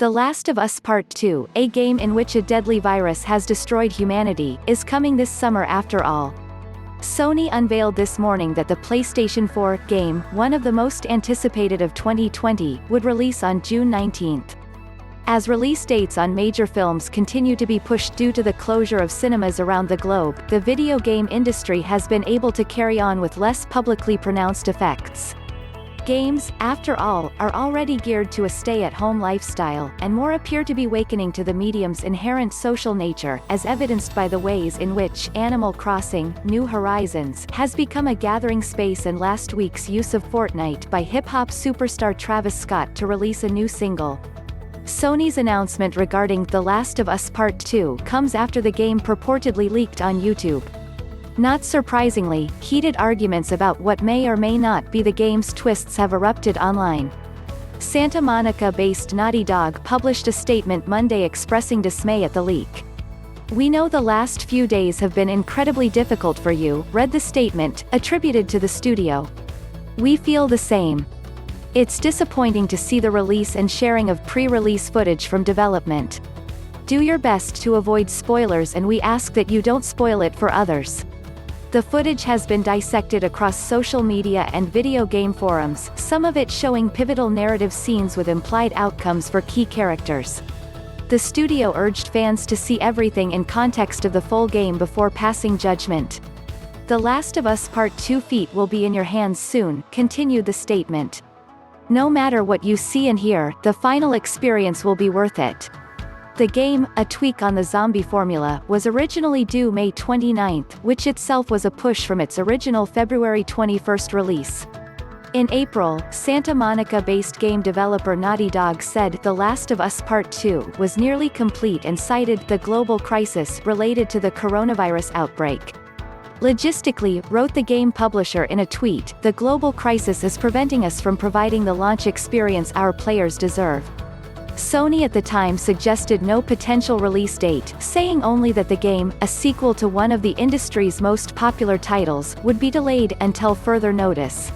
The Last of Us Part 2, a game in which a deadly virus has destroyed humanity, is coming this summer after all. Sony unveiled this morning that the PlayStation 4 game, one of the most anticipated of 2020, would release on June 19. As release dates on major films continue to be pushed due to the closure of cinemas around the globe, the video game industry has been able to carry on with less publicly pronounced effects. Games, after all, are already geared to a stay-at-home lifestyle, and more appear to be awakening to the medium's inherent social nature, as evidenced by the ways in which Animal Crossing: New Horizons has become a gathering space, and last week's use of Fortnite by hip-hop superstar Travis Scott to release a new single. Sony's announcement regarding The Last of Us Part 2 comes after the game purportedly leaked on YouTube. Not surprisingly, heated arguments about what may or may not be the game's twists have erupted online. Santa Monica-based Naughty Dog published a statement Monday expressing dismay at the leak. "We know the last few days have been incredibly difficult for you," read the statement, attributed to the studio. "We feel the same. It's disappointing to see the release and sharing of pre-release footage from development. Do your best to avoid spoilers, and we ask that you don't spoil it for others." The footage has been dissected across social media and video game forums, some of it showing pivotal narrative scenes with implied outcomes for key characters. The studio urged fans to see everything in context of the full game before passing judgment. "The Last of Us Part 2 feat will be in your hands soon," continued the statement. "No matter what you see and hear, the final experience will be worth it." The game, a tweak on the zombie formula, was originally due May 29, which itself was a push from its original February 21 release. In April, Santa Monica-based game developer Naughty Dog said The Last of Us Part 2 was nearly complete and cited the global crisis related to the coronavirus outbreak. "Logistically," wrote the game publisher in a tweet, "the global crisis is preventing us from providing the launch experience our players deserve." Sony at the time suggested no potential release date, saying only that the game, a sequel to one of the industry's most popular titles, would be delayed until further notice.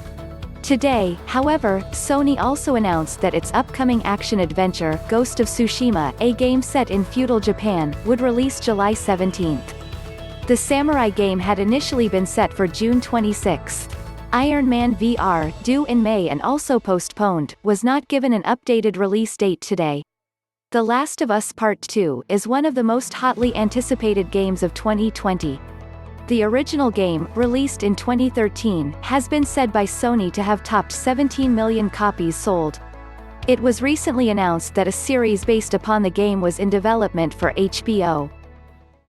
Today, however, Sony also announced that its upcoming action-adventure, Ghost of Tsushima, a game set in feudal Japan, would release July 17. The samurai game had initially been set for June 26. Iron Man VR, due in May and also postponed, was not given an updated release date today. The Last of Us Part 2 is one of the most hotly anticipated games of 2020. The original game, released in 2013, has been said by Sony to have topped 17 million copies sold. It was recently announced that a series based upon the game was in development for HBO.